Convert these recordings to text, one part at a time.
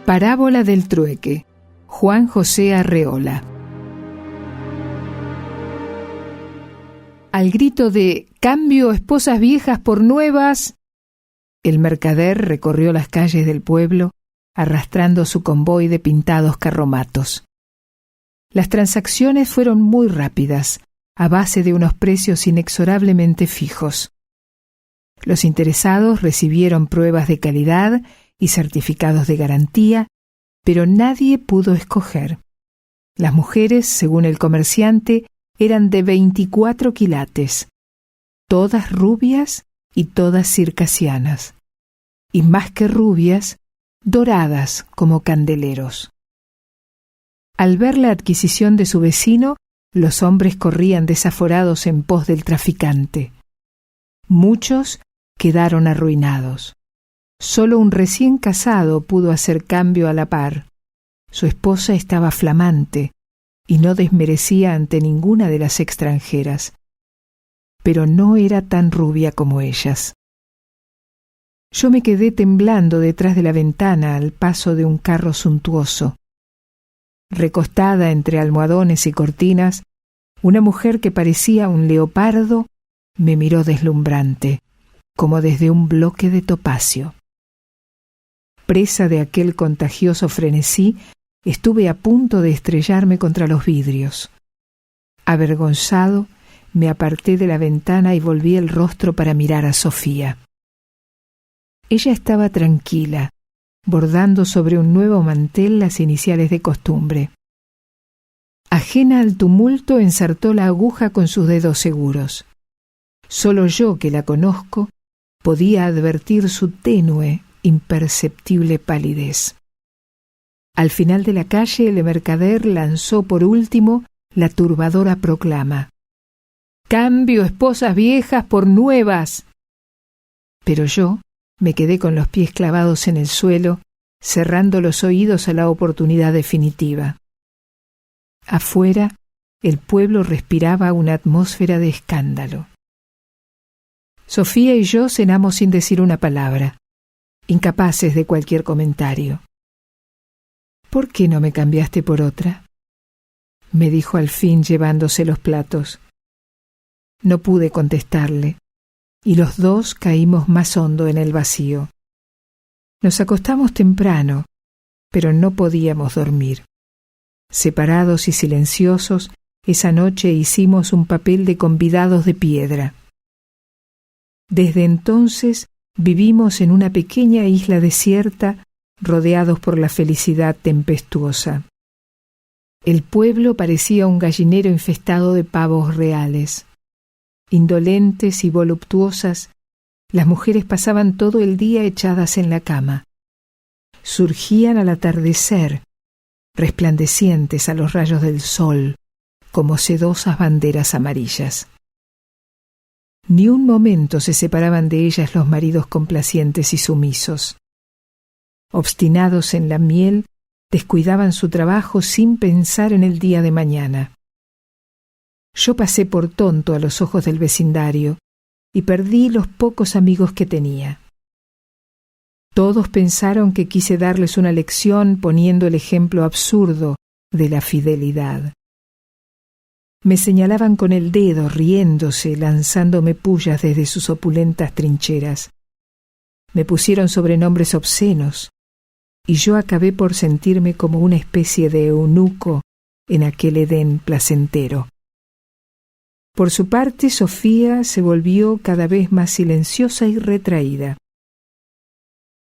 Parábola del trueque. Juan José Arreola. Al grito de «Cambio esposas viejas por nuevas», el mercader recorrió las calles del pueblo arrastrando su convoy de pintados carromatos. Las transacciones fueron muy rápidas, a base de unos precios inexorablemente fijos. Los interesados recibieron pruebas de calidad y certificados de garantía, pero nadie pudo escoger. Las mujeres, según el comerciante, eran de 24 quilates, todas rubias y todas circasianas, y más que rubias, doradas como candeleros. Al ver la adquisición de su vecino, los hombres corrían desaforados en pos del traficante. Muchos quedaron arruinados. Solo un recién casado pudo hacer cambio a la par. Su esposa estaba flamante y no desmerecía ante ninguna de las extranjeras, pero no era tan rubia como ellas. Yo me quedé temblando detrás de la ventana al paso de un carro suntuoso. Recostada entre almohadones y cortinas, una mujer que parecía un leopardo me miró deslumbrante, como desde un bloque de topacio. Presa de aquel contagioso frenesí, estuve a punto de estrellarme contra los vidrios. Avergonzado, me aparté de la ventana y volví el rostro para mirar a Sofía. Ella estaba tranquila, bordando sobre un nuevo mantel las iniciales de costumbre. Ajena al tumulto, ensartó la aguja con sus dedos seguros. Solo yo, que la conozco, podía advertir su tenue, imperceptible palidez. Al final de la calle, el mercader lanzó por último la turbadora proclama: «Cambio esposas viejas por nuevas». Pero yo me quedé con los pies clavados en el suelo, cerrando los oídos a la oportunidad definitiva. Afuera, el pueblo respiraba una atmósfera de escándalo. Sofía y yo cenamos sin decir una palabra, incapaces de cualquier comentario. «¿Por qué no me cambiaste por otra?», me dijo al fin llevándose los platos. No pude contestarle, y los dos caímos más hondo en el vacío. Nos acostamos temprano, pero no podíamos dormir. Separados y silenciosos, esa noche hicimos un papel de convidados de piedra. Desde entonces vivimos en una pequeña isla desierta, rodeados por la felicidad tempestuosa. El pueblo parecía un gallinero infestado de pavos reales. Indolentes y voluptuosas, las mujeres pasaban todo el día echadas en la cama. Surgían al atardecer, resplandecientes a los rayos del sol, como sedosas banderas amarillas. Ni un momento se separaban de ellas los maridos complacientes y sumisos. Obstinados en la miel, descuidaban su trabajo sin pensar en el día de mañana. Yo pasé por tonto a los ojos del vecindario y perdí los pocos amigos que tenía. Todos pensaron que quise darles una lección poniendo el ejemplo absurdo de la fidelidad. Me señalaban con el dedo, riéndose, lanzándome pullas desde sus opulentas trincheras. Me pusieron sobrenombres obscenos, y yo acabé por sentirme como una especie de eunuco en aquel Edén placentero. Por su parte, Sofía se volvió cada vez más silenciosa y retraída.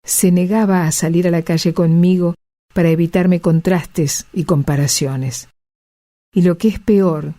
Se negaba a salir a la calle conmigo para evitarme contrastes y comparaciones. Y lo que es peor,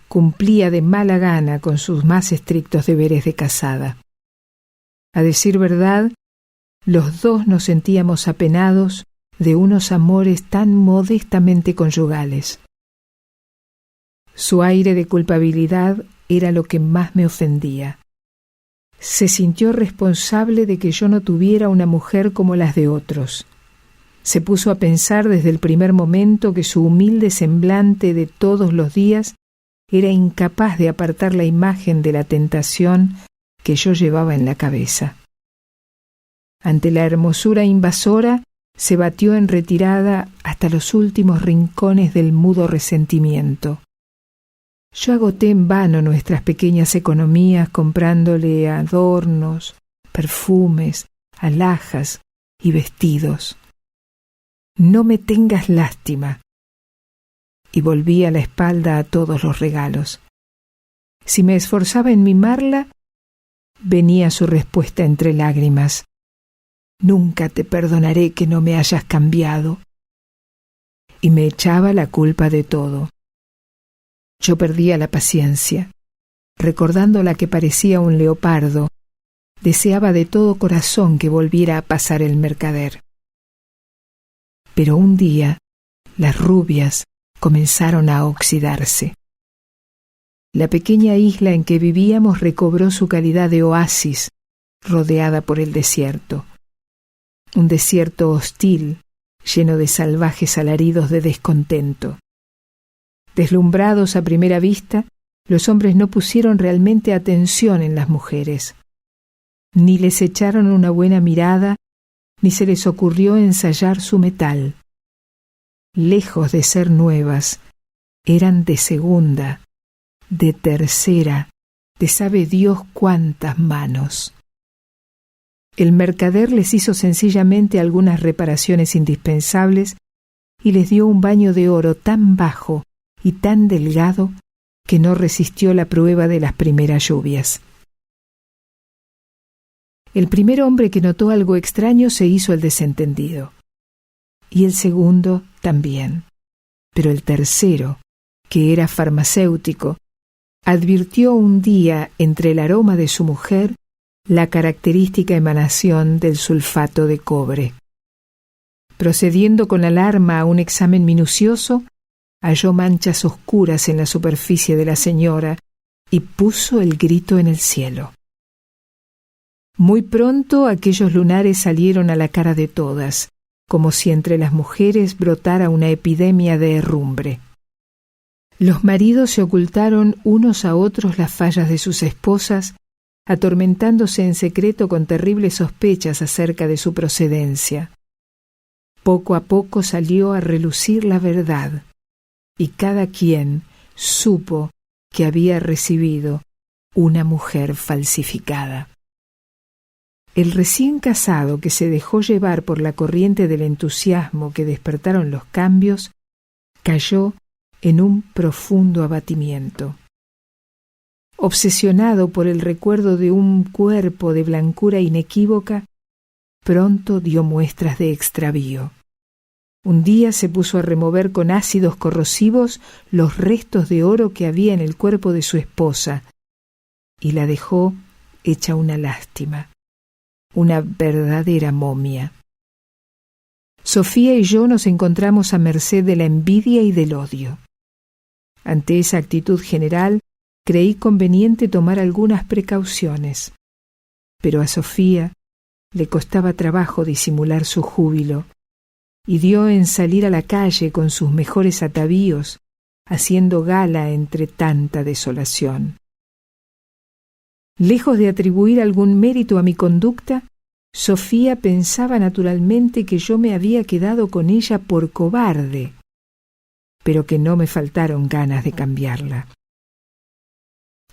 cumplía de mala gana con sus más estrictos deberes de casada. A decir verdad, los dos nos sentíamos apenados de unos amores tan modestamente conyugales. Su aire de culpabilidad era lo que más me ofendía. Se sintió responsable de que yo no tuviera una mujer como las de otros. Se puso a pensar desde el primer momento que su humilde semblante de todos los días era incapaz de apartar la imagen de la tentación que yo llevaba en la cabeza. Ante la hermosura invasora, se batió en retirada hasta los últimos rincones del mudo resentimiento. Yo agoté en vano nuestras pequeñas economías comprándole adornos, perfumes, alhajas y vestidos. No me tengas lástima. Y volví a la espalda a todos los regalos. Si me esforzaba en mimarla, venía su respuesta entre lágrimas. Nunca te perdonaré que no me hayas cambiado. Y me echaba la culpa de todo. Yo perdía la paciencia. Recordándola que parecía un leopardo, deseaba de todo corazón que volviera a pasar el mercader. Pero un día, las rubias comenzaron a oxidarse. La pequeña isla en que vivíamos recobró su calidad de oasis, rodeada por el desierto. Un desierto hostil, lleno de salvajes alaridos de descontento. Deslumbrados a primera vista, los hombres no pusieron realmente atención en las mujeres. Ni les echaron una buena mirada, ni se les ocurrió ensayar su metal. Lejos de ser nuevas, eran de segunda, de tercera, de sabe Dios cuántas manos. El mercader les hizo sencillamente algunas reparaciones indispensables y les dio un baño de oro tan bajo y tan delgado que no resistió la prueba de las primeras lluvias. El primer hombre que notó algo extraño se hizo el desentendido, y el segundo también. Pero el tercero, que era farmacéutico, advirtió un día entre el aroma de su mujer la característica emanación del sulfato de cobre. Procediendo con alarma a un examen minucioso, halló manchas oscuras en la superficie de la señora y puso el grito en el cielo. Muy pronto aquellos lunares salieron a la cara de todas, como si entre las mujeres brotara una epidemia de herrumbre. Los maridos se ocultaron unos a otros las fallas de sus esposas, atormentándose en secreto con terribles sospechas acerca de su procedencia. Poco a poco salió a relucir la verdad, y cada quien supo que había recibido una mujer falsificada. El recién casado, que se dejó llevar por la corriente del entusiasmo que despertaron los cambios, cayó en un profundo abatimiento. Obsesionado por el recuerdo de un cuerpo de blancura inequívoca, pronto dio muestras de extravío. Un día se puso a remover con ácidos corrosivos los restos de oro que había en el cuerpo de su esposa y la dejó hecha una lástima, una verdadera momia. Sofía y yo nos encontramos a merced de la envidia y del odio. Ante esa actitud general, creí conveniente tomar algunas precauciones, pero a Sofía le costaba trabajo disimular su júbilo, y dio en salir a la calle con sus mejores atavíos, haciendo gala entre tanta desolación. Lejos de atribuir algún mérito a mi conducta, Sofía pensaba naturalmente que yo me había quedado con ella por cobarde, pero que no me faltaron ganas de cambiarla.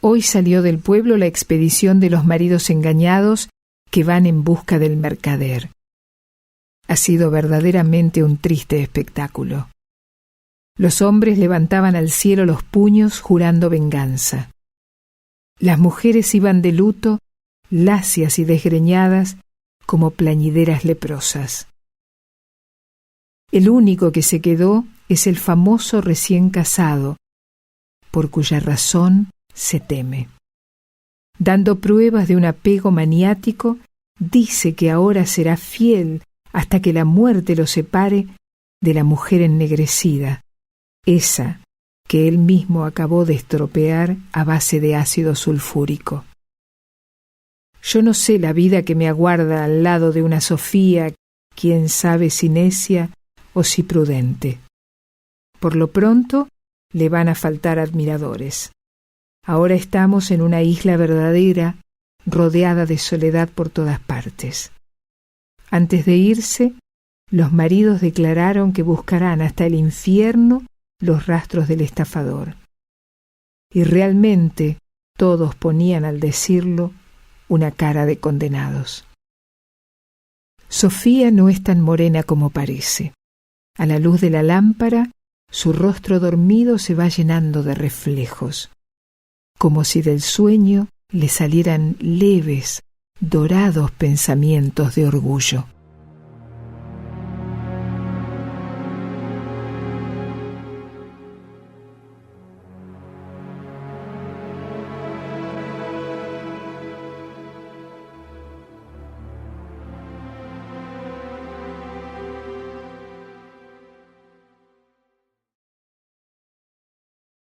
Hoy salió del pueblo la expedición de los maridos engañados que van en busca del mercader. Ha sido verdaderamente un triste espectáculo. Los hombres levantaban al cielo los puños jurando venganza. Las mujeres iban de luto, lacias y desgreñadas, como plañideras leprosas. El único que se quedó es el famoso recién casado, por cuya razón se teme. Dando pruebas de un apego maniático, dice que ahora será fiel hasta que la muerte lo separe de la mujer ennegrecida, esa que él mismo acabó de estropear a base de ácido sulfúrico. Yo no sé la vida que me aguarda al lado de una Sofía, quién sabe si necia o si prudente. Por lo pronto, le van a faltar admiradores. Ahora estamos en una isla verdadera, rodeada de soledad por todas partes. Antes de irse, Los maridos declararon que buscarán hasta el infierno los rastros del estafador. Y realmente todos ponían al decirlo una cara de condenados. Sofía no es tan morena como parece. A la luz de la lámpara, su rostro dormido se va llenando de reflejos, como si del sueño le salieran leves, dorados pensamientos de orgullo.